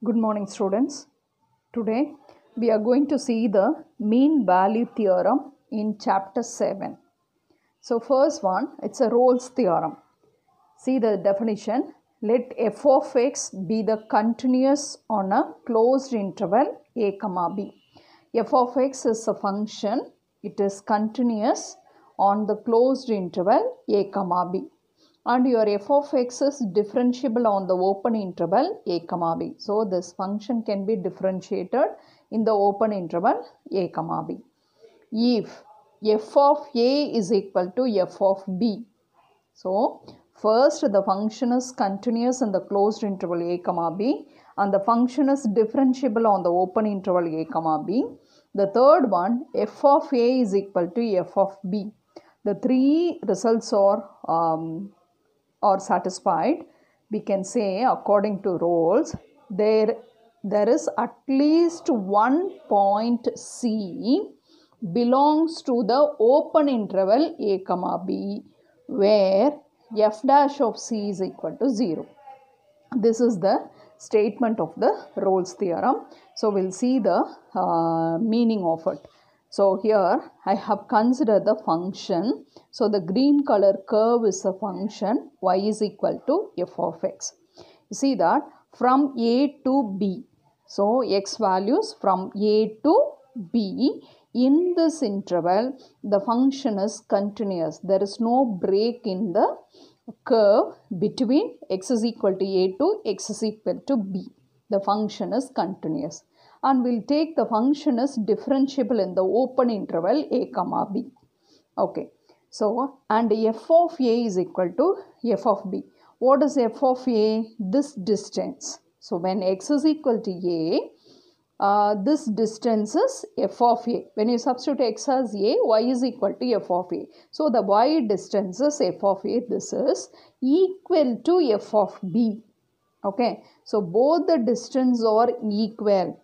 Good morning, students. Today we are going to see the mean value theorem in chapter 7. So first one, it's a Rolle's theorem. See the definition. Let f of x be the continuous on a closed interval a comma b. F of x is a function. It is continuous on the closed interval a comma b. And your f of x is differentiable on the open interval a comma b. So this function can be differentiated in the open interval a comma b. If f of a is equal to f of b. So first the function is continuous in the closed interval a comma b and the function is differentiable on the open interval a comma b. The third one, f of a is equal to f of b. The three results are satisfied. We can say according to Rolle's, there is at least one point C belongs to the open interval a comma b where f dash of c is equal to 0. This is the statement of the Rolle's theorem. So we'll see the meaning of it. So here I have considered the function. So the green color curve is a function y is equal to f of x. You see that from a to b. So x values from a to b. In this interval, the function is continuous. There is no break in the curve between x is equal to a to x is equal to b. The function is continuous. And we'll take the function as differentiable in the open interval a comma b. Okay. So, and f of a is equal to f of b. What is f of a? This distance. So, when x is equal to a, this distance is f of a. When you substitute x as a, y is equal to f of a. So, the y distance is f of a. This is equal to f of b. Okay. So, both the distance are equal.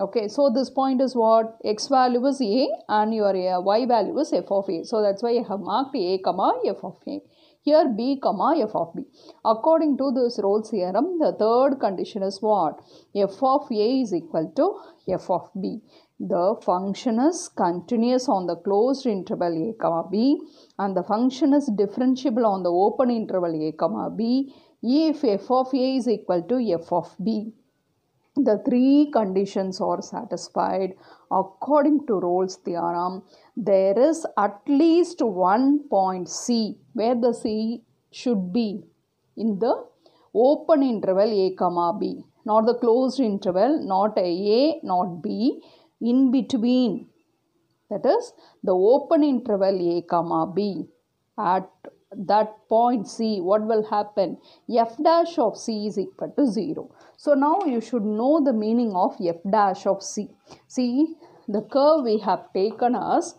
Okay, so this point is what? X value is a and your y value is f of a. So that's why I have marked a comma f of a. Here b comma f of b. According to this Rolle's theorem, the third condition is what? F of a is equal to f of b. The function is continuous on the closed interval a comma b and the function is differentiable on the open interval a comma b if f of a is equal to f of b. The three conditions are satisfied. According to Rolle's theorem, there is at least one point C where the C should be in the open interval a comma b, not the closed interval, not a, not b, in between. That is the open interval a comma b. At that point C, what will happen? F dash of C is equal to 0. So now you should know the meaning of f dash of c. See, the curve we have taken as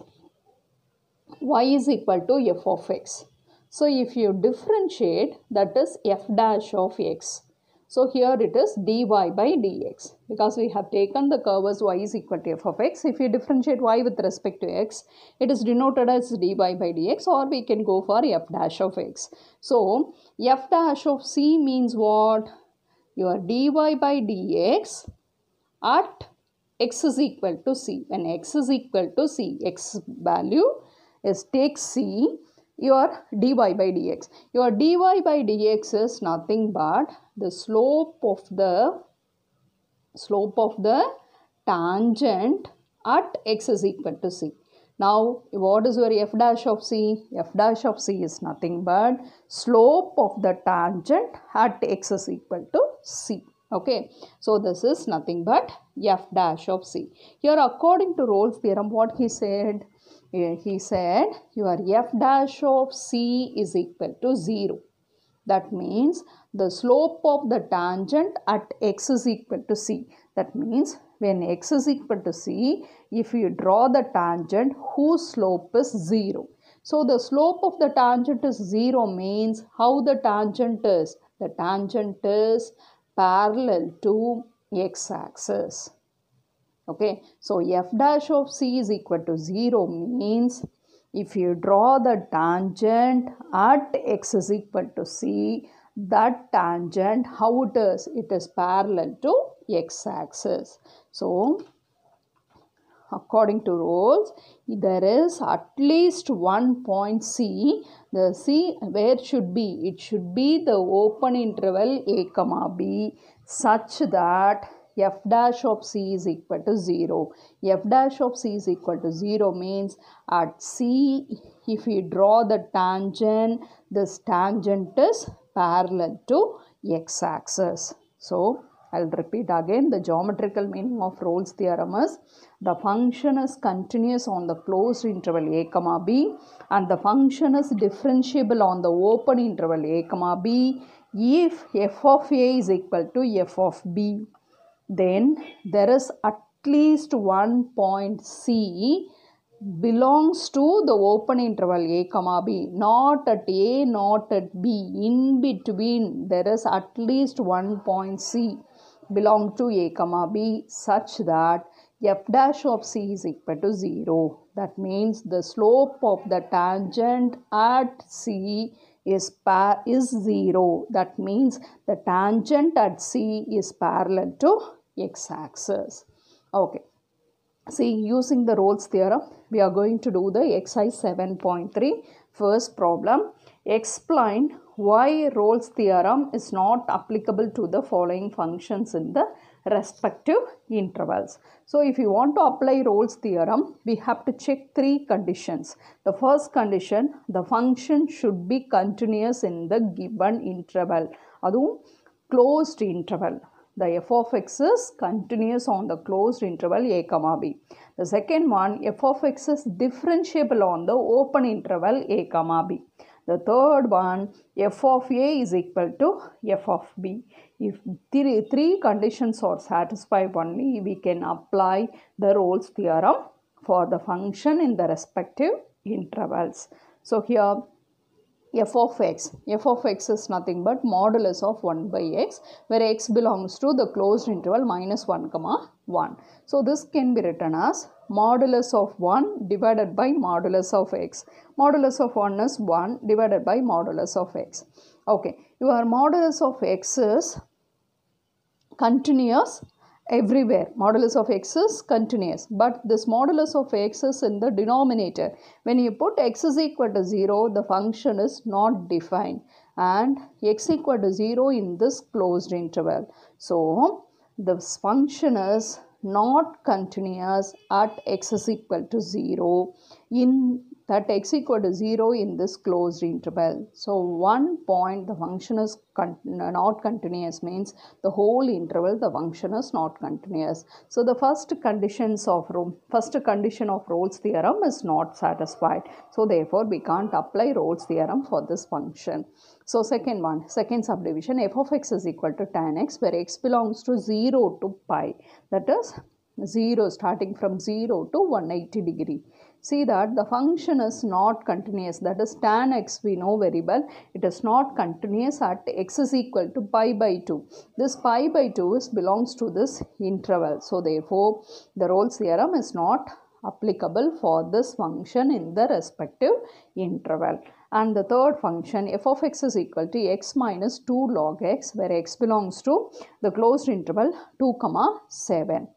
y is equal to f of x. So if you differentiate, that is f dash of x. So here it is dy by dx because we have taken the curve as y is equal to f of x. If you differentiate y with respect to x, it is denoted as dy by dx or we can go for f dash of x. So f dash of c means what? Your dy by dx at x is equal to c. When x is equal to c, x value is take c, your dy by dx. Your dy by dx is nothing but the slope of the tangent at x is equal to c. Now, what is your f dash of c? F dash of c is nothing but slope of the tangent at x is equal to c. Okay. So, this is nothing but f dash of c. Here, according to Rolle's theorem, what he said? He said your f dash of c is equal to 0. That means the slope of the tangent at x is equal to c. That means when x is equal to c, if you draw the tangent whose slope is 0. So the slope of the tangent is 0 means how the tangent is? The tangent is parallel to x-axis. Okay, so f dash of c is equal to 0 means if you draw the tangent at x is equal to c, that tangent, how it is? It is parallel to x-axis. So, according to rules, there is at least one point C. The C where should be? It should be the open interval a comma b such that f dash of C is equal to 0. F dash of C is equal to 0 means at C, if we draw the tangent, this tangent is parallel to x-axis. So, I'll repeat again. The geometrical meaning of Rolle's theorem is the function is continuous on the closed interval a comma b and the function is differentiable on the open interval a comma b if f of a is equal to f of b. Then there is at least one point C belongs to the open interval a comma b, not at a, not at b. In between, there is at least one point C belong to a comma b such that f dash of C is equal to 0. That means the slope of the tangent at C is 0. That means the tangent at C is parallel to x-axis. Okay. See, using the Rolle's theorem, we are going to do the exercise 7.3 first problem. Explain why Rolle's theorem is not applicable to the following functions in the respective intervals. So, if you want to apply Rolle's theorem, we have to check three conditions. The first condition, the function should be continuous in the given interval. Adhu closed interval. The f of x is continuous on the closed interval a comma b. The second one, f of x is differentiable on the open interval a comma b. The third one, f of a is equal to f of b. If three conditions are satisfied only, we can apply the Rolle's theorem for the function in the respective intervals. So here f of x is nothing but modulus of 1 by x, where x belongs to the closed interval minus 1 comma 1. So this can be written as modulus of 1 divided by modulus of x. Modulus of 1 is 1 divided by modulus of x. Okay, your modulus of x is continuous everywhere. Modulus of x is continuous, but this modulus of x is in the denominator. When you put x is equal to 0, the function is not defined, and x equal to 0 in this closed interval. So, this function is not continuous at x is equal to 0 in that x equal to 0 in this closed interval. So, one point the function is not continuous means the whole interval the function is not continuous. So, the first condition of Rolle's theorem is not satisfied. So, therefore, we can't apply Rolle's theorem for this function. So, second subdivision, f of x is equal to tan x, where x belongs to 0 to pi. That is 0 starting from 0 to 180 degree. See that the function is not continuous, that is tan x we know very well. It is not continuous at x is equal to pi by 2. This pi by 2 belongs to this interval. So, therefore, the Rolle's theorem is not applicable for this function in the respective interval. And the third function, f of x is equal to x minus 2 log x, where x belongs to the closed interval 2 comma 7.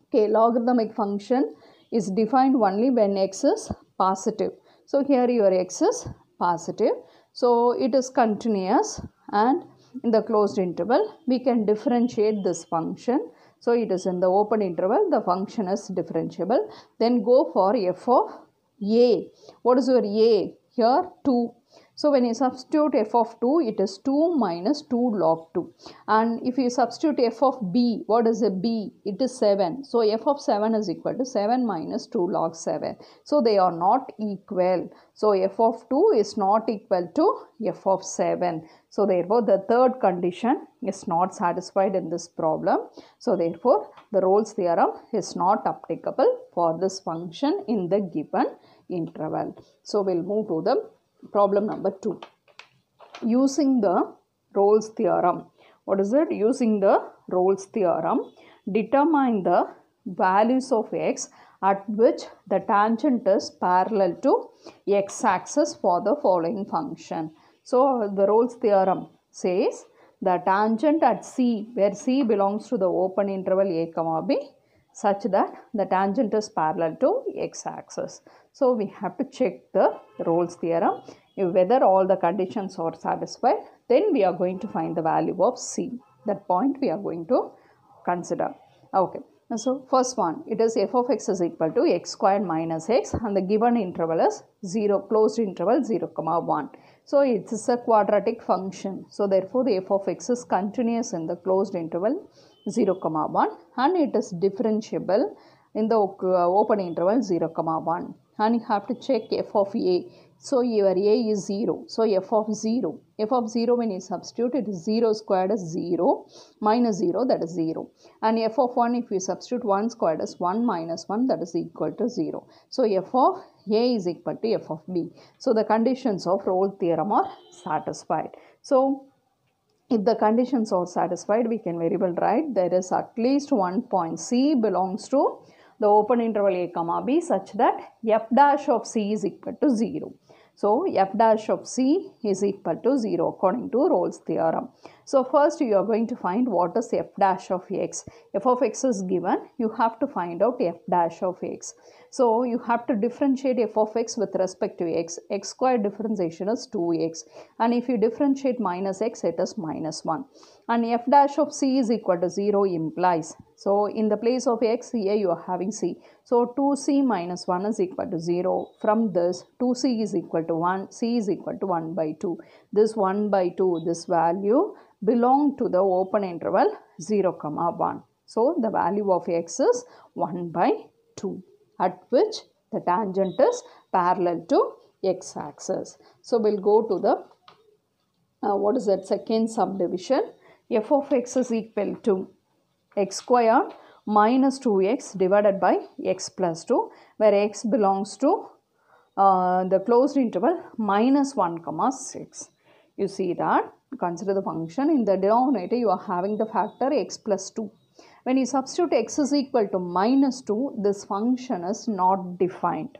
Okay, logarithmic function is defined only when x is positive. So, here your x is positive. So, it is continuous, and in the closed interval we can differentiate this function. So, it is in the open interval, the function is differentiable. Then go for f of a. What is your a? Here 2. So, when you substitute f of 2, it is 2 minus 2 log 2. And if you substitute f of b, what is a b? It is 7. So, f of 7 is equal to 7 minus 2 log 7. So, they are not equal. So, f of 2 is not equal to f of 7. So, therefore, the third condition is not satisfied in this problem. So, therefore, the Rolle's theorem is not applicable for this function in the given interval. So, we will move to the problem number 2. Using the Rolle's theorem. What is it? Using the Rolle's theorem, determine the values of x at which the tangent is parallel to x-axis for the following function. So, the Rolle's theorem, says the tangent at C, where C belongs to the open interval a comma b, such that the tangent is parallel to x-axis. So we have to check the Rolle's theorem. If whether all the conditions are satisfied, then we are going to find the value of C. That point we are going to consider. Okay. So first one, it is f of x is equal to x squared minus x, and the given interval is 0, closed interval 0, 1. So it is a quadratic function. So therefore the f of x is continuous in the closed interval 0, 1, and it is differentiable in the open interval 0, 1. And you have to check f of a. So your a is 0. So f of 0. F of 0, when you substitute, it is 0 squared is 0 minus 0, that is 0. And f of 1, if you substitute 1 squared is 1 minus 1, that is equal to 0. So f of a is equal to f of b. So the conditions of Rolle's theorem are satisfied. So if the conditions are satisfied, we can very well write there is at least one point C belongs to the open interval a comma b such that f dash of C is equal to 0. So f dash of C is equal to 0 according to Rolle's theorem. So first you are going to find what is f dash of x. F of x is given. You have to find out f dash of x. So you have to differentiate f of x with respect to x. X squared differentiation is 2x. And if you differentiate minus x, it is minus 1. And f dash of C is equal to 0 implies. So in the place of x, here you are having C. So 2C minus 1 is equal to 0. From this, 2C is equal to 1. C is equal to 1 by 2. This 1 by 2, this value belong to the open interval 0, 1. So the value of x is 1 by 2, at which the tangent is parallel to x-axis. So we'll go to the second subdivision. F of x is equal to x squared minus 2x divided by x plus 2, where x belongs to the closed interval minus 1, 6. You see that, consider the function. In the denominator, you are having the factor x plus 2. When you substitute x is equal to minus 2, this function is not defined.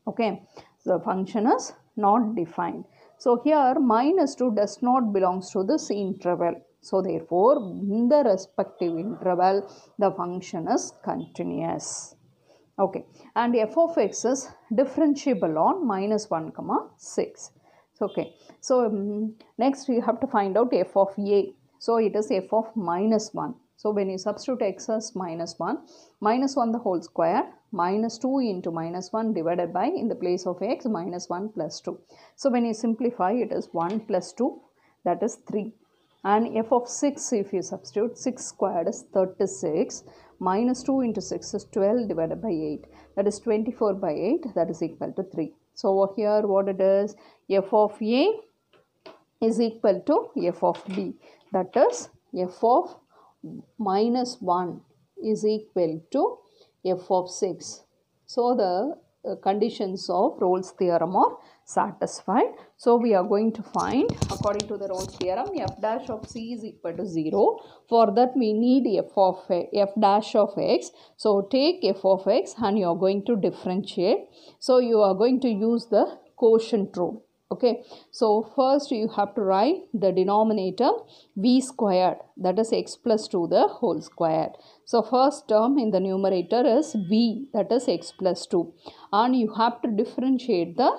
Okay, so the function is not defined. So here minus 2 does not belongs to this interval. So therefore, in the respective interval, the function is continuous. Okay, and f of x is differentiable on minus 1, 6. Okay, so next we have to find out f of a. So it is f of minus 1. So when you substitute x as minus 1 the whole square, minus 2 into minus 1 divided by, in the place of x, minus 1 plus 2. So when you simplify, it is 1 plus 2, that is 3. And f of 6, if you substitute, 6 squared is 36. Minus 2 into 6 is 12 divided by 8. That is 24 by 8. That is equal to 3. So over here what it is, f of a is equal to f of b. That is f of minus 1 is equal to f of 6. So the conditions of Rolle's theorem are satisfied. So we are going to find, according to the Rolle's theorem, f dash of C is equal to 0. For that we need f dash of x. So take f of x and you are going to differentiate. So you are going to use the quotient rule. Okay, so first you have to write the denominator v squared, that is x plus 2 the whole square. So first term in the numerator is v, that is x plus 2, and you have to differentiate the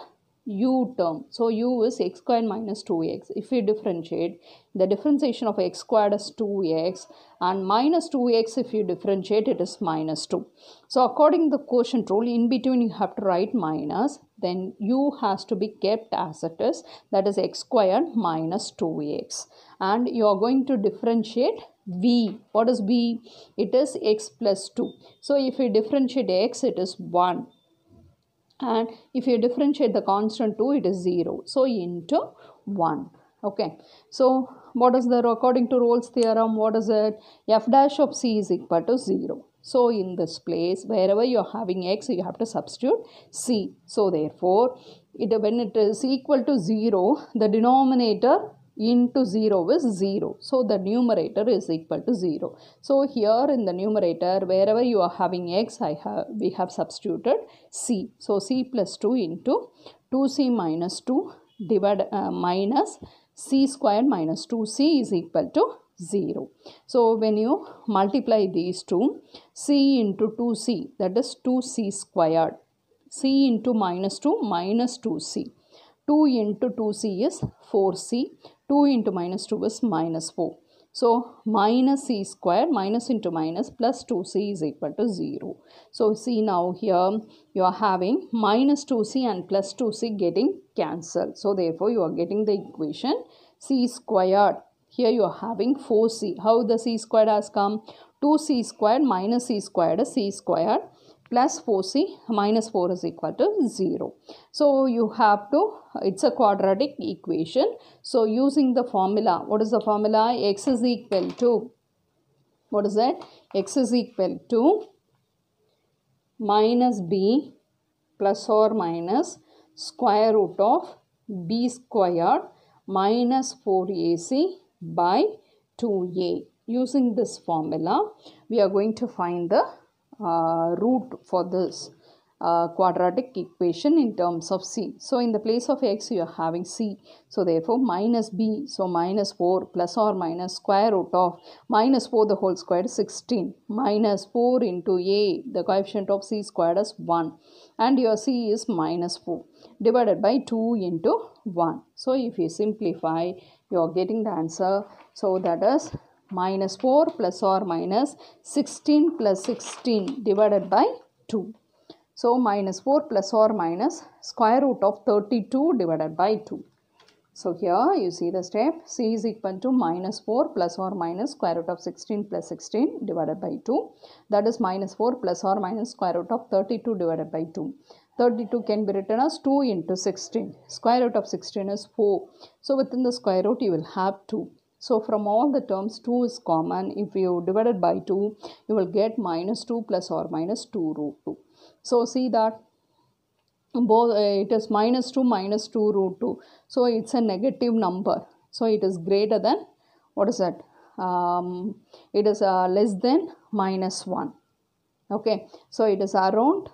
u term. So u is x squared minus 2x. If we differentiate, the differentiation of x squared is 2x, and minus 2x, if you differentiate, it is minus 2. So according to the quotient rule, in between you have to write minus, then u has to be kept as it is, that is x squared minus 2x. And you are going to differentiate v. What is v? It is x plus 2. So if you differentiate x, it is 1. And if you differentiate the constant 2, it is 0. So into 1. Okay. So what is the, according to Rolle's theorem, what is it? F dash of C is equal to 0. So in this place, wherever you are having x, you have to substitute C. So therefore, when it is equal to 0, the denominator into 0 is 0. So the numerator is equal to 0. So here in the numerator, wherever you are having x, we have substituted C. So C plus 2 into 2C minus 2 minus c squared minus 2c is equal to 0. So when you multiply these two, c into 2c, that is 2c squared. C into minus 2, minus 2c. 2 into 2c is 4c. 2 into minus 2 is minus 4. So minus c squared, minus into minus, plus 2c is equal to 0. So see now here you are having minus 2c and plus 2c getting cancelled. So therefore you are getting the equation c squared. Here you are having 4c. How the c squared has come? 2c squared minus c squared is c squared, plus 4c minus 4 is equal to 0. So you have to, it's a quadratic equation. So using the formula, what is the formula? X is equal to, what is that? X is equal to minus b plus or minus square root of b squared minus 4ac by 2a. Using this formula, we are going to find the root for this quadratic equation in terms of c. So in the place of x you are having c. So therefore minus b. So minus 4 plus or minus square root of minus 4 the whole square is 16. Minus 4 into a. The coefficient of c squared is 1. And your c is minus 4. Divided by 2 into 1. So if you simplify, you are getting the answer. So that is minus 4 plus or minus 16 plus 16 divided by 2. So minus 4 plus or minus square root of 32 divided by 2. So here you see the step. C is equal to minus 4 plus or minus square root of 16 plus 16 divided by 2. That is minus 4 plus or minus square root of 32 divided by 2. 32 can be written as 2 into 16. Square root of 16 is 4. So within the square root you will have 2. So from all the terms 2 is common. If you divide it by 2, you will get minus 2 plus or minus 2 root 2. So see that both it is minus 2 root 2. So it's a negative number. So it is greater than, what is that? It is less than minus 1. Okay. So it is around,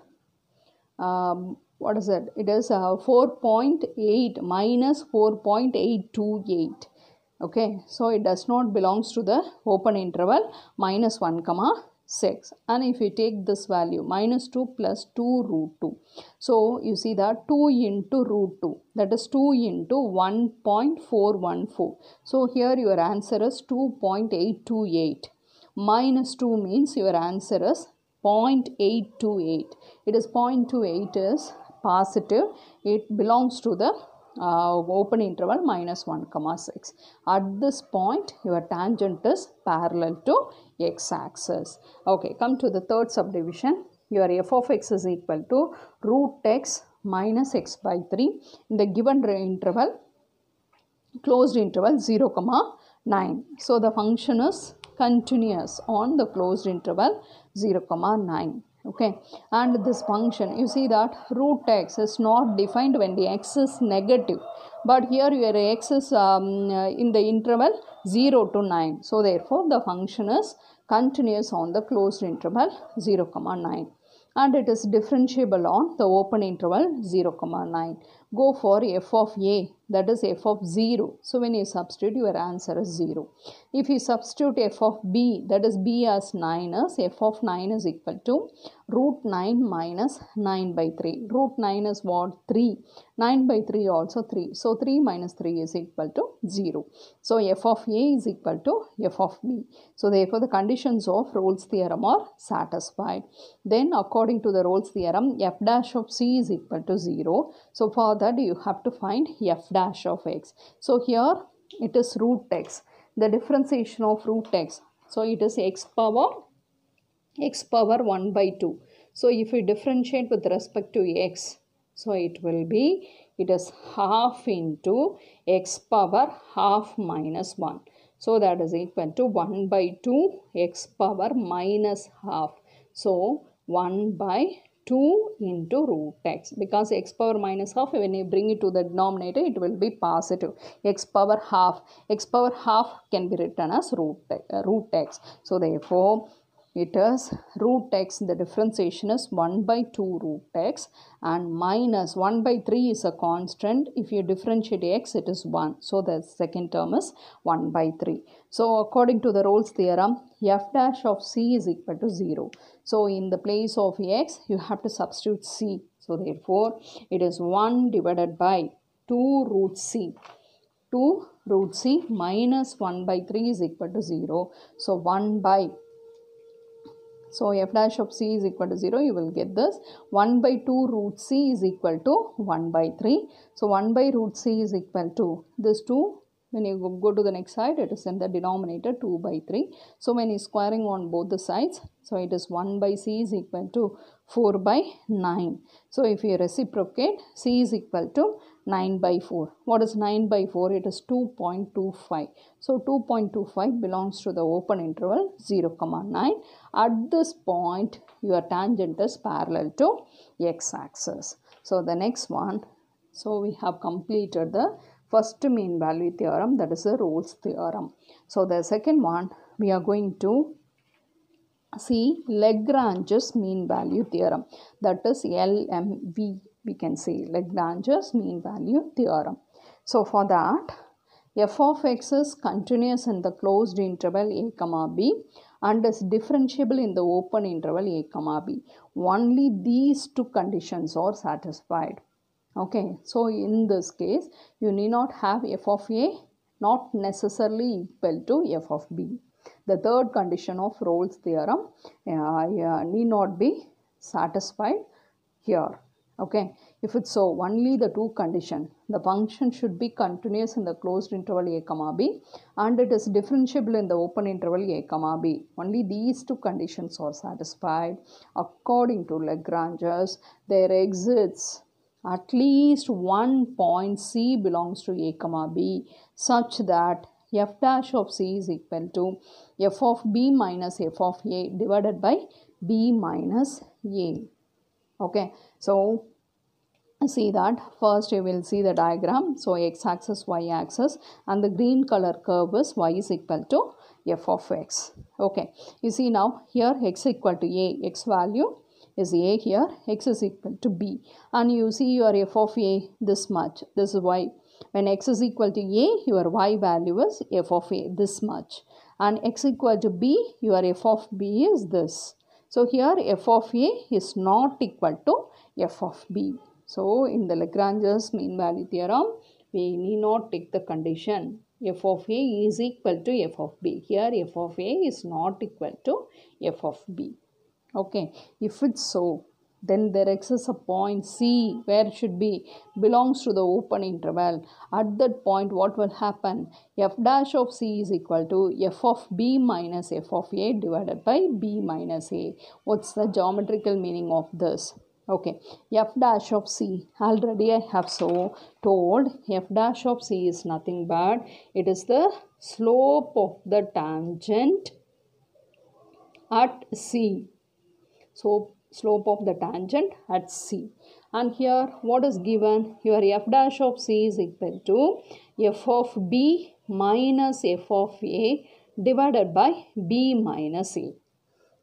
what is it? It is 4.8 minus 4.828. Okay, so it does not belongs to the open interval minus 1 comma 6. And if you take this value minus 2 plus 2 root 2. So you see that 2 into root 2, that is 2 into 1.414. So here your answer is 2.828. Minus 2 means your answer is 0.828. It is 0.28 is positive. It belongs to the open interval minus 1 comma 6. At this point your tangent is parallel to x-axis. Okay, come to the third subdivision. Your f of x is equal to root x minus x by 3 in the given interval, closed interval 0 comma 9. So the function is continuous on the closed interval 0 comma 9. Okay, and this function, you see that root x is not defined when the x is negative, but here your x is in the interval 0 to 9. So therefore the function is continuous on the closed interval 0 comma 9, and it is differentiable on the open interval 0 comma 9. Go for f of a, that is f of 0. So when you substitute, your answer is 0. If you substitute f of b, that is b as 9 is, f of 9 is equal to root 9 minus 9 by 3. Root 9 is what? 3. 9 by 3 also 3. So 3 minus 3 is equal to 0. So f of a is equal to f of b. So therefore the conditions of Rolle's theorem are satisfied. Then according to the Rolle's theorem, f dash of c is equal to 0. So for that you have to find f dash of x. So here it is root x. The differentiation of root x. So it is x power 1 by 2. So if we differentiate with respect to x, so it will be, it is half into x power half minus 1. So that is equal to 1 by 2 x power minus half. So 1 by 2 into root x, because x power minus half, when you bring it to the denominator, it will be positive. X power half can be written as root x. So therefore it is root x, the differentiation is 1 by 2 root x, and minus 1 by 3 is a constant. If you differentiate x, it is 1. So the second term is 1 by 3. So according to the Rolle's theorem, f dash of c is equal to 0. So in the place of x, you have to substitute c. So therefore, it is 1 divided by 2 root c. 2 root c minus 1 by 3 is equal to 0. So 1 by, so f dash of c is equal to 0. You will get this. 1 by 2 root c is equal to 1 by 3. So 1 by root c is equal to this 2. When you go to the next side, it is in the denominator 2 by 3. So when you squaring on both the sides, so it is 1 by c is equal to 4 by 9. So if you reciprocate, c is equal to 9 by 4. What is 9 by 4? It is 2.25. So 2.25 belongs to the open interval 0, 9. At this point, your tangent is parallel to x-axis. So the next one, so we have completed the first mean value theorem, that is the Rolle's theorem. So the second one, we are going to see Lagrange's mean value theorem, that is LMV. We can say Lagrange's mean value theorem. So for that, f of x is continuous in the closed interval a comma b and is differentiable in the open interval a comma b. Only these two conditions are satisfied. Okay, so in this case, you need not have f of a not necessarily equal to f of b. The third condition of Rolle's theorem need not be satisfied here. Okay, if it's so, only the two conditions. The function should be continuous in the closed interval a comma b and it is differentiable in the open interval a comma b. Only these two conditions are satisfied. According to Lagrange's, there exists at least one point c belongs to a comma b such that f dash of c is equal to f of b minus f of a divided by b minus a. Okay, so see that first you will see the diagram. So x-axis, y-axis, and the green color curve is y is equal to f of x. Okay, you see now here x equal to a, x value is a here, x is equal to b, and you see your f of a this much, this is y. When x is equal to a, your y value is f of a this much, and x equal to b, your f of b is this. So here f of a is not equal to f of b. So in the Lagrange's mean value theorem, we need not take the condition f of a is equal to f of b. Here f of a is not equal to f of b. Okay, if it's so, then there exists a point c where it should be belongs to the open interval. At that point, what will happen? F dash of c is equal to f of b minus f of a divided by b minus a. What's the geometrical meaning of this? Okay, f dash of c, already I have so told, f dash of c is nothing but it is the slope of the tangent at c. So slope of the tangent at c. And here what is given? Your f dash of c is equal to f of b minus f of a divided by b minus a.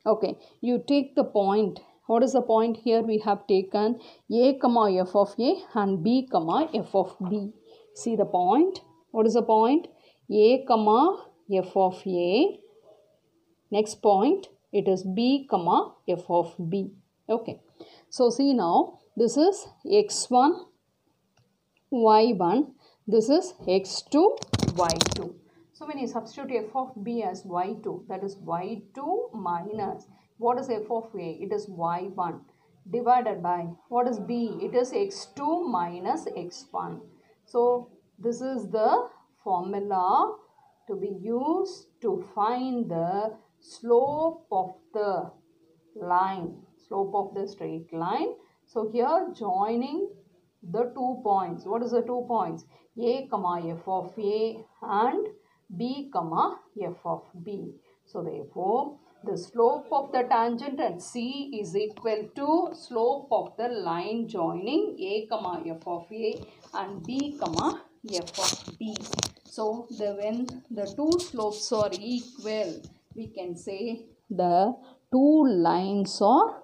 Okay, you take the point. What is the point here? We have taken a comma f of a and b comma f of b. See the point? What is the point? A comma f of a. Next point, it is b comma f of b. Okay, so see now, this is x1, y1, this is x2, y2. So when you substitute f of b as y2, that is y2 minus, what is f of a? It is y1 divided by, what is b? It is x2 minus x1. So this is the formula to be used to find the slope of the line, slope of the straight line. So here joining the 2 points. What is the 2 points? A comma f of a and b comma f of b. So therefore, the slope of the tangent at c is equal to slope of the line joining a comma f of a and b comma f of b. So when the two slopes are equal, we can say the two lines are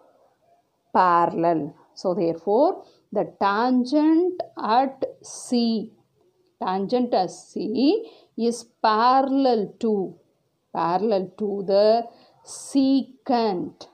parallel. So therefore the tangent at C is parallel to the secant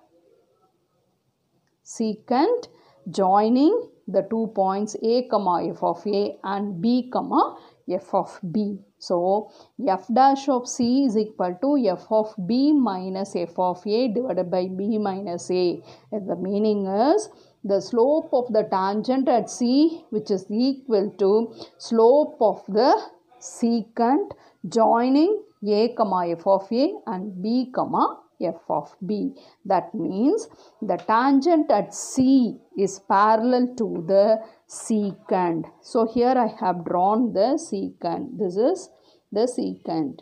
joining the 2 points A comma f of A and B comma f of B. So f dash of C is equal to f of B minus f of A divided by B minus A. And the meaning is the slope of the tangent at C, which is equal to slope of the secant joining A comma f of A and B comma f of B. That means the tangent at C is parallel to the secant. So here I have drawn the secant. This is the secant.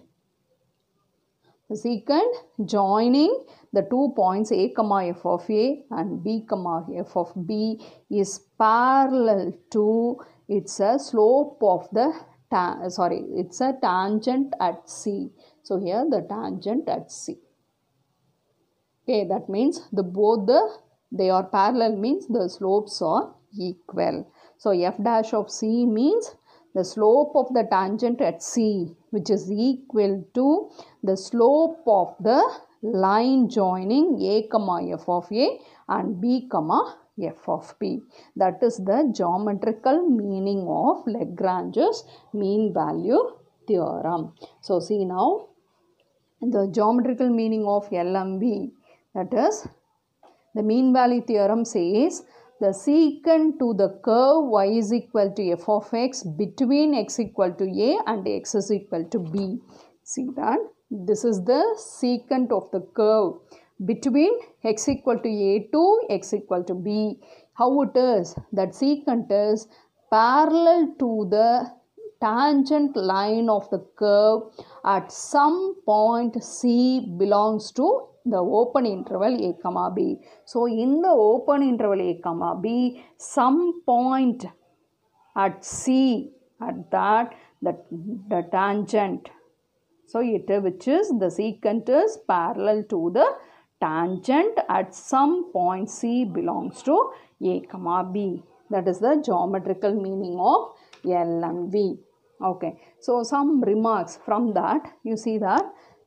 The secant joining the 2 points A comma f of A and B comma f of B is parallel to, it's a slope of the it's a tangent at C. So here the tangent at C. Okay, that means they are parallel means the slopes are equal. So f dash of C means the slope of the tangent at C, which is equal to the slope of the line joining A comma f of A and B comma f of B. That is the geometrical meaning of Lagrange's mean value theorem. So see now the geometrical meaning of LMV. That is, the mean value theorem says the secant to the curve y is equal to f of x between x equal to a and x is equal to b. See that? This is the secant of the curve between x equal to a to x equal to b. How it is? That secant is parallel to the tangent line of the curve at some point C belongs to the open interval a comma b. So in the open interval a comma b, some point at C, at that the tangent, so it which is the secant is parallel to the tangent at some point C belongs to a comma b. That is the geometrical meaning of L and V. Okay, so some remarks from that. You see that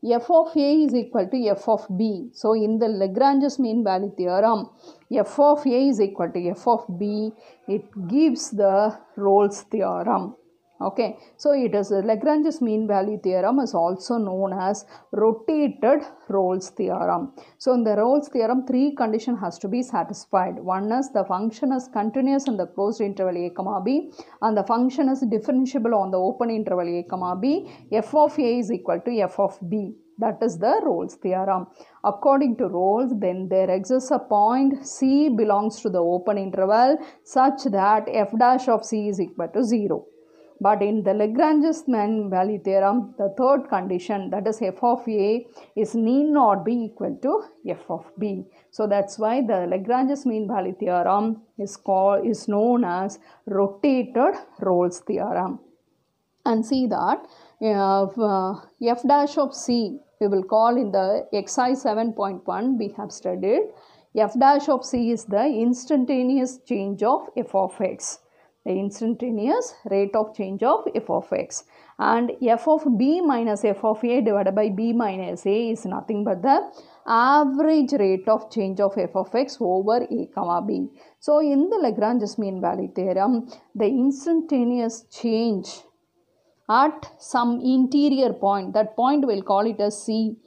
f of A is equal to f of B. So in the Lagrange's mean value theorem, f of A is equal to f of B. It gives the Rolle's theorem. Okay, so it is Lagrange's mean value theorem is also known as rotated Rolle's theorem. So in the Rolle's theorem, three conditions has to be satisfied. One is the function is continuous in the closed interval a comma b, and the function is differentiable on the open interval a comma b. F of A is equal to f of B. That is the Rolle's theorem. According to Rolle's, then there exists a point C belongs to the open interval such that f dash of C is equal to 0. But in the Lagrange's mean value theorem, the third condition, that is f of A, is need not be equal to f of B. So that's why the Lagrange's mean value theorem is known as rotated Rolle's theorem. And see that f dash of C, we will call in the exercise 7.1 we have studied, f dash of C is the instantaneous change of f of x. The instantaneous rate of change of f of x, and f of b minus f of a divided by b minus a is nothing but the average rate of change of f of x over a comma b. So in the Lagrange's mean value theorem, the instantaneous change at some interior point, that point we'll call it as C,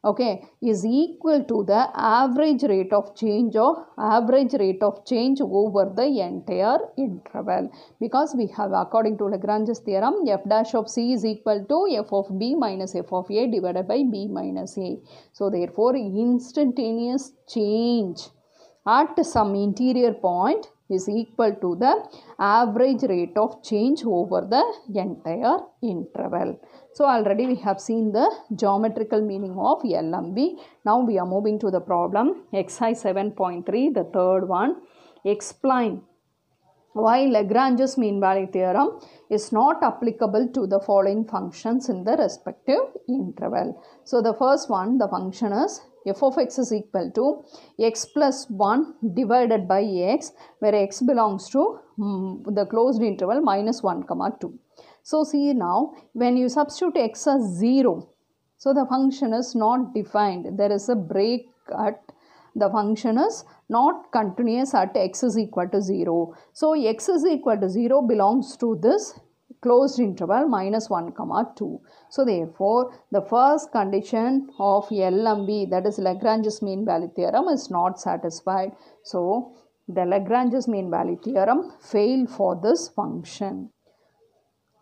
okay, is equal to the average rate of change over the entire interval, because we have, according to Lagrange's theorem, f dash of C is equal to f of b minus f of a divided by b minus a. So therefore instantaneous change at some interior point is equal to the average rate of change over the entire interval. So already we have seen the geometrical meaning of LMV. Now we are moving to the problem exercise 7.3, the third one. Explain why Lagrange's mean value theorem is not applicable to the following functions in the respective interval. So the first one, the function is f of x is equal to x plus 1 divided by x, where x belongs to the closed interval minus 1 comma 2. So see now, when you substitute x as 0, so the function is not defined. There is a break at the function is not continuous at x is equal to 0. So x is equal to 0 belongs to this closed interval minus 1 comma 2. So therefore, the first condition of LMV, that is Lagrange's mean value theorem, is not satisfied. So the Lagrange's mean value theorem failed for this function.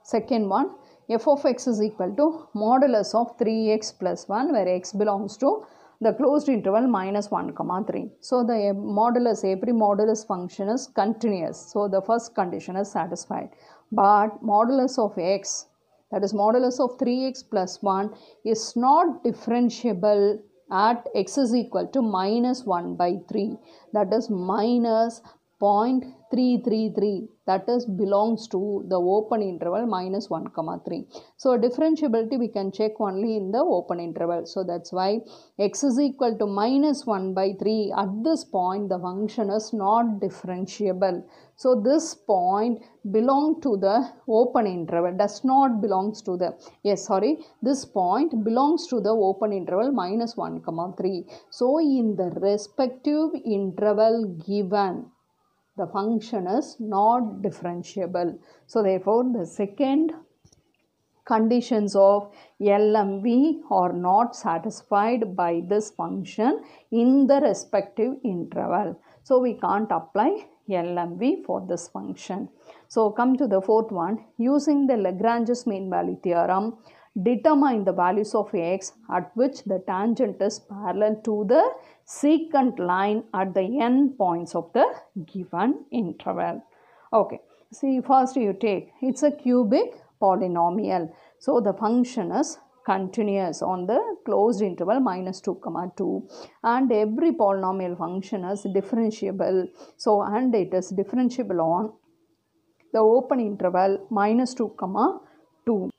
Second one, f of x is equal to modulus of 3x plus 1, where x belongs to the closed interval minus 1 comma 3. So the modulus, every modulus function is continuous. So the first condition is satisfied. But modulus of x, that is modulus of 3x plus 1, is not differentiable at x is equal to minus 1 by 3. That is minus 0.333, that is belongs to the open interval minus 1 comma 3. So differentiability we can check only in the open interval. So that's why x is equal to minus 1 by 3. At this point the function is not differentiable. So this point belongs to the open interval, does not belongs to the, this point belongs to the open interval minus 1 comma 3. So in the respective interval given, the function is not differentiable. So therefore the second conditions of LMV are not satisfied by this function in the respective interval. So we can't apply LMV for this function. So come to the fourth one. Using the Lagrange's mean value theorem, determine the values of x at which the tangent is parallel to the secant line at the end points of the given interval. Okay, see, first you take, it's a cubic polynomial. So the function is continuous on the closed interval minus 2 comma 2, and every polynomial function is differentiable. So and it is differentiable on the open interval minus 2 comma 2.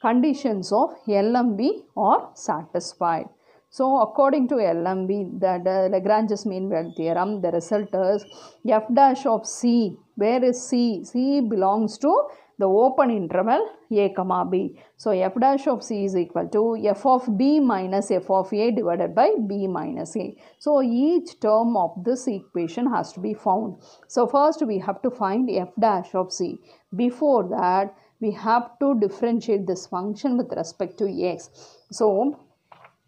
Conditions of LMV are satisfied. So according to LMV, the Lagrange's mean value theorem, the result is f dash of c. Where is c? C belongs to the open interval a comma b. So f dash of c is equal to f of b minus f of a divided by b minus a. So each term of this equation has to be found. So first we have to find f dash of c. Before that, we have to differentiate this function with respect to x. So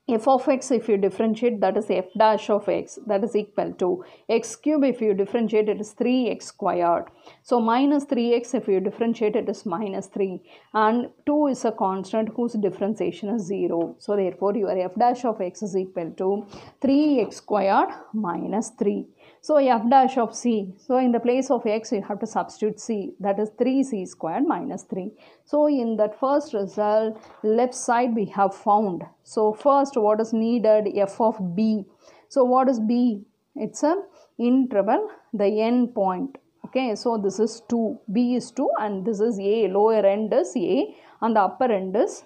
f of x, if you differentiate, that is f dash of x, that is equal to x cube. If you differentiate, it is 3x squared. So minus 3x, if you differentiate, it is minus 3, and 2 is a constant whose differentiation is 0. So therefore your f dash of x is equal to 3x squared minus 3. So f dash of c, so in the place of x you have to substitute c, that is 3c squared minus 3. So in that first result, left side we have found. So first what is needed? F of b. So what is b? It's a interval, the end point. Okay, so this is 2, b is 2, and this is a, lower end is a and the upper end is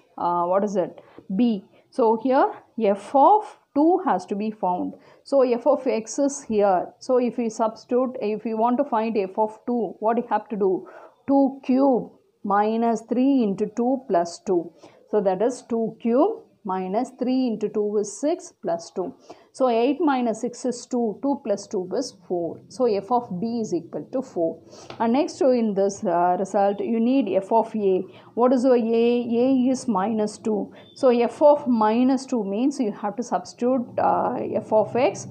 b. So here f of 2 has to be found. So f of x is here. So if we substitute, if we want to find f of 2, what you have to do? 2 cube minus 3 into 2 plus 2. So that is 2 cube minus 3 into 2 is 6 plus 2. So 8 minus 6 is 2. 2 plus 2 is 4. So f of b is equal to 4. And next in this result, you need f of a. What is a? A is minus 2. So f of minus 2 means you have to substitute f of x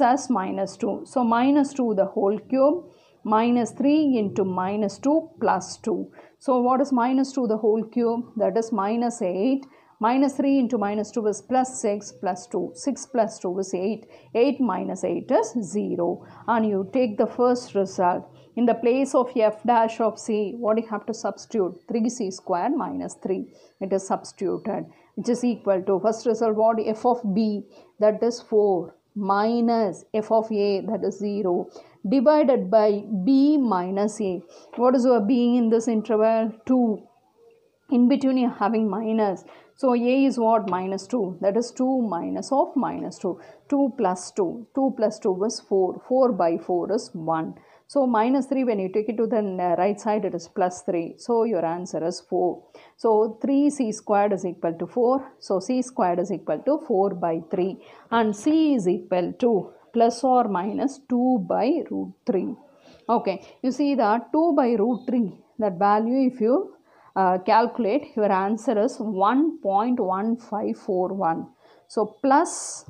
as minus 2. So minus 2 the whole cube minus 3 into minus 2 plus 2. So what is minus 2 the whole cube? That is minus 8. Minus 3 into minus 2 is plus 6 plus 2. 6 plus 2 is 8. 8 minus 8 is 0. And you take the first result. In the place of f dash of c, what you have to substitute? 3c squared minus 3. It is substituted, which is equal to, first result what? F of b, that is 4, minus f of a, that is 0, divided by b minus a. What is our b in this interval? 2. In between you are having minus. So a is what? Minus 2. That is 2 minus of minus 2. 2 plus 2. 2 plus 2 is 4. 4 by 4 is 1. So minus 3, when you take it to the right side, it is plus 3. So your answer is 4. So 3c squared is equal to 4. So c squared is equal to 4 by 3. And c is equal to plus or minus 2 by root 3. Okay, you see that 2 by root 3, that value if you calculate, your answer is 1.1541. So plus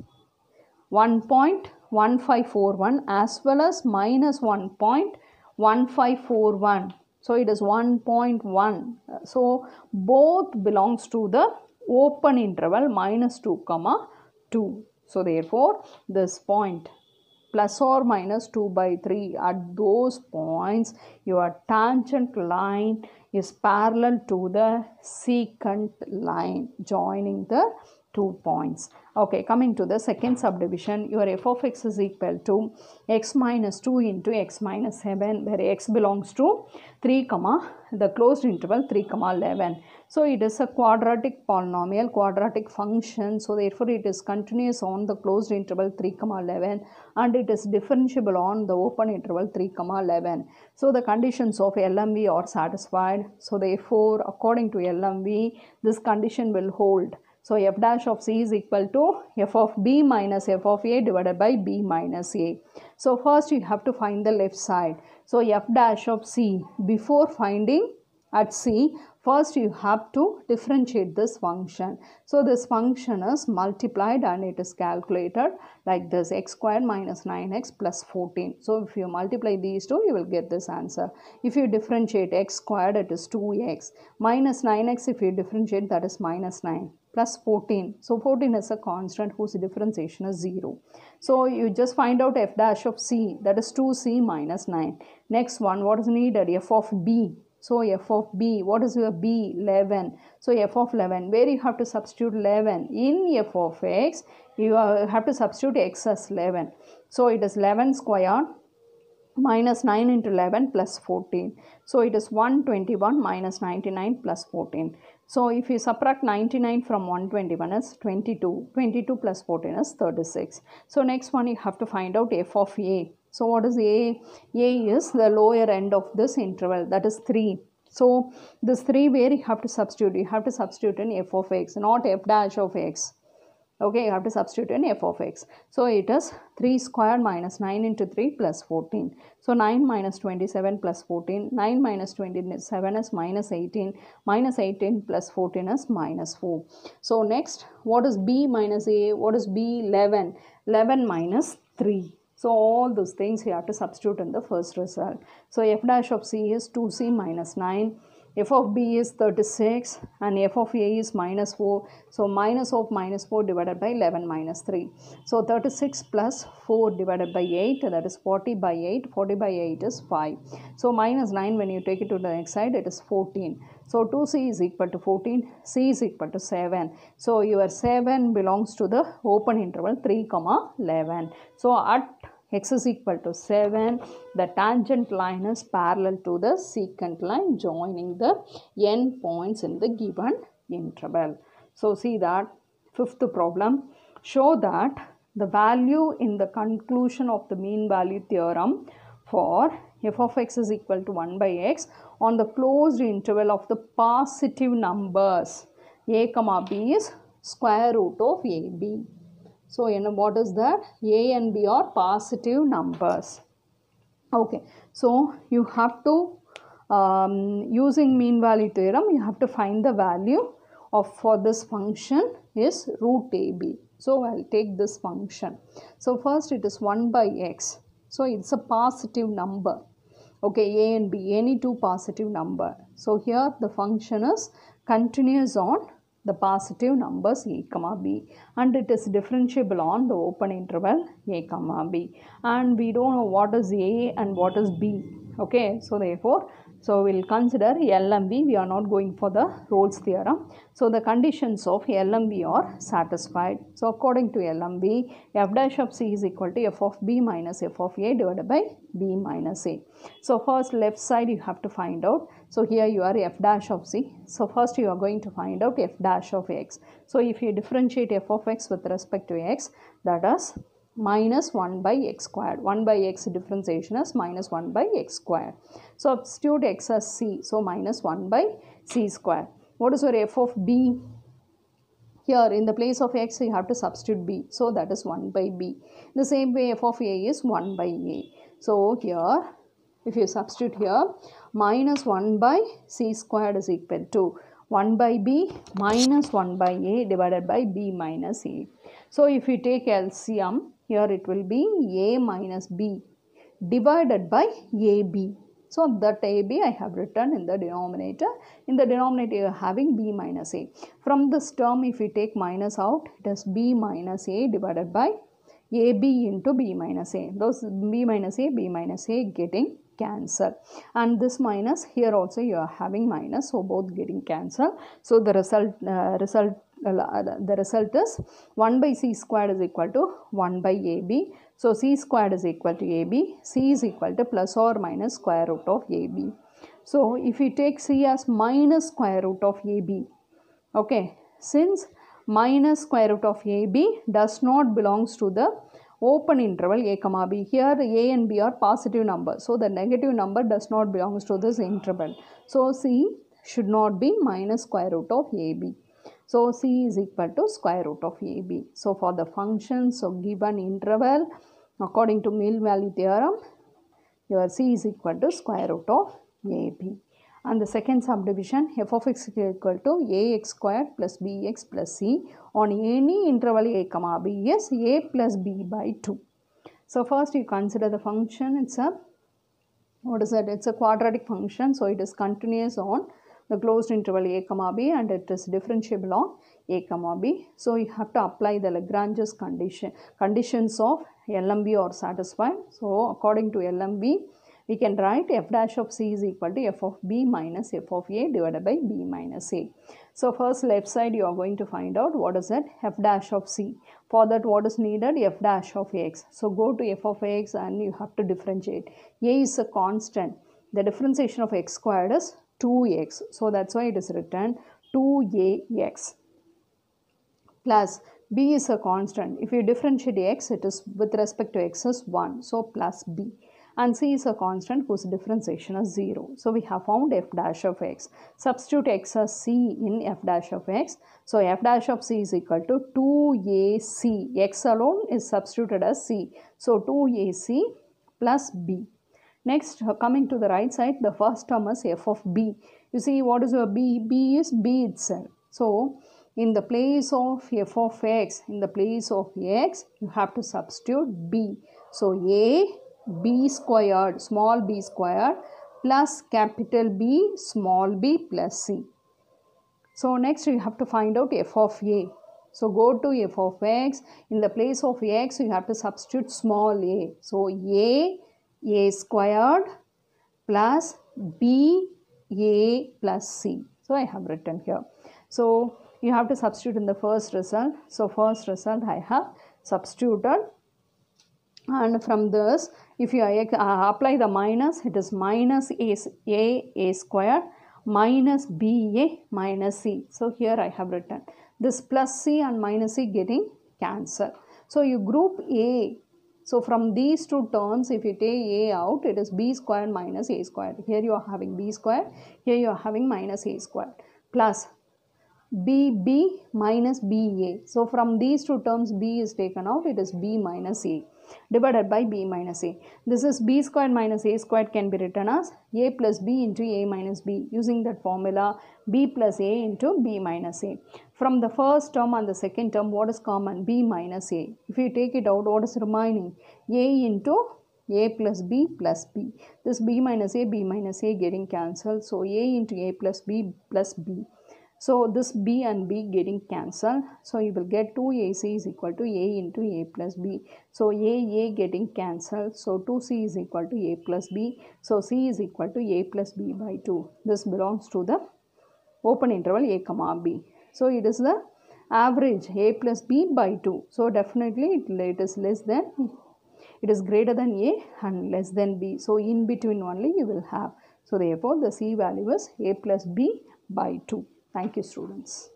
1.1541 as well as minus 1.1541. So it is 1.1. So both belongs to the open interval minus 2 comma 2. So therefore this point plus or minus 2 by 3, at those points your tangent line is parallel to the secant line joining the 2 points. Okay, coming to the second subdivision, your f of x is equal to x minus 2 into x minus 7, where x belongs to 3 comma the closed interval 3 comma 11. So it is a quadratic polynomial, quadratic function. So therefore it is continuous on the closed interval 3 comma 11 and it is differentiable on the open interval 3 comma 11. So the conditions of LMV are satisfied. So therefore according to LMV this condition will hold. So f dash of c is equal to f of b minus f of a divided by b minus a. So first you have to find the left side. So f dash of c, before finding at c, first you have to differentiate this function. So this function is multiplied and it is calculated like this, x squared minus 9x plus 14. So if you multiply these two, you will get this answer. If you differentiate x squared, it is 2x. Minus 9x, if you differentiate, that is minus 9. Plus 14. So 14 is a constant whose differentiation is 0. So you just find out f dash of c, that is 2c minus 9. Next one, what is needed? F of b. So f of b, what is your b? 11. So f of 11, where you have to substitute 11? In f of x, you have to substitute x as 11. So it is 11 squared minus 9 into 11 plus 14. So it is 121 minus 99 plus 14. So if you subtract 99 from 121 is 22. 22 plus 14 is 36. So next one you have to find out f of a. So what is a? A is the lower end of this interval, that is 3. So this 3 where you have to substitute? You have to substitute in f of x, not f dash of x. Okay, you have to substitute in f of x. So it is 3 squared minus 9 into 3 plus 14. So 9 minus 27 plus 14. 9 minus 27 is minus 18. Minus 18 plus 14 is minus 4. So next, what is b minus a? What is b? 11. 11 minus 3. So all those things you have to substitute in the first result. So f dash of c is 2c minus 9. F of b is 36 and f of a is minus 4. So minus of minus 4 divided by 11 minus 3. So 36 plus 4 divided by 8, that is 40 by 8. 40 by 8 is 5. So minus 9, when you take it to the next side, it is 14. So 2c is equal to 14, c is equal to 7. So your 7 belongs to the open interval 3 comma 11. So at x is equal to 7, the tangent line is parallel to the secant line joining the n points in the given interval. So see that fifth problem, show that the value in the conclusion of the mean value theorem for f of x is equal to 1 by x on the closed interval of the positive numbers a comma b is square root of ab. So, what is that? A and B are positive numbers. Okay. So, you have to, using mean value theorem, you have to find the value of for this function is root AB. So, I will take this function. So, first it is 1 by x. So, it's a positive number. Okay, A and B, any two positive number. So, here the function is continuous on the positive numbers a comma b and it is differentiable on the open interval a comma b, and we don't know what is a and what is b. Okay, so therefore, so we'll consider LMV. We are not going for the Rolle's theorem. So the conditions of LMV are satisfied. So according to LMV, f dash of c is equal to f of b minus f of a divided by b minus a. So first left side you have to find out. So here you are f dash of c. So first you are going to find out f dash of x. So if you differentiate f of x with respect to x, that is minus 1 by x squared. 1 by x differentiation is minus 1 by x squared. So substitute x as c. So minus 1 by c squared. What is your f of b? Here in the place of x you have to substitute b. So that is 1 by b. The same way f of a is 1 by a. So here if you substitute here, minus 1 by c squared is equal to 1 by b minus 1 by a divided by b minus a. So if you take LCM, here it will be a minus b divided by ab. So that ab I have written in the denominator. In the denominator you are having b minus a. From this term if you take minus out, it is b minus a divided by ab into b minus a. Those b minus a getting cancelled. And this minus here also you are having minus. So both getting cancelled. So the result is 1 by c squared is equal to 1 by ab. So c squared is equal to ab. C is equal to plus or minus square root of ab. So if you take c as minus square root of ab, okay, since minus square root of ab does not belongs to the open interval a comma b. Here a and b are positive numbers. So the negative number does not belongs to this interval. So c should not be minus square root of ab. So c is equal to square root of ab. So for the functions of given interval, according to mean value theorem, your c is equal to square root of ab. And the second subdivision, f of x is equal to ax squared plus bx plus c on any interval a comma b is a plus b by 2. So first you consider the function. It's a, what is it? It's a quadratic function. So it is continuous on the closed interval a comma b and it is differentiable on a comma b. So you have to apply the Lagrange's conditions of LMV are satisfied. So according to LMV, we can write f dash of c is equal to f of b minus f of a divided by b minus a. So first left side you are going to find out what is it? F dash of c. For that what is needed? F dash of x. So go to f of x and you have to differentiate. A is a constant. The differentiation of x squared is 2x. So that's why it is written 2ax plus b is a constant. If you differentiate x, it is with respect to x is 1. So plus b. And c is a constant whose differentiation is 0. So we have found f dash of x. Substitute x as c in f dash of x. So f dash of c is equal to 2ac. X alone is substituted as c. So 2ac plus b. Next, coming to the right side, the first term is f of b. You see what is your b? B is b itself. So in the place of f of x, in the place of x, you have to substitute b. So a b squared, small b squared plus capital B, small b plus c. So next you have to find out f of a. So go to f of x. In the place of x, you have to substitute small a. So a squared plus b a plus c. So I have written here. So you have to substitute in the first result. So first result I have substituted. And from this, if you apply the minus, it is minus a squared minus ba minus c. So here I have written this plus c and minus c getting cancelled. So you group a. So from these two terms, if you take a out, it is b squared minus a squared. Here you are having b squared. Here you are having minus a squared plus bb minus ba. So from these two terms, b is taken out. It is b minus a divided by b minus a. This is b squared minus a squared can be written as a plus b into a minus b. Using that formula, b plus a into b minus a. From the first term and the second term, what is common? B minus a. If you take it out, what is remaining? A into a plus b plus b. This b minus a getting cancelled. So a into a plus b plus b. So this B and B getting cancelled. So you will get 2AC is equal to A into A plus B. So A getting cancelled. So 2C is equal to A plus B. So C is equal to A plus B by 2. This belongs to the open interval A comma B. So it is the average A plus B by 2. So definitely it is less than, it is greater than A and less than B. So in between only you will have. So therefore the C value is A plus B by 2. Thank you, students.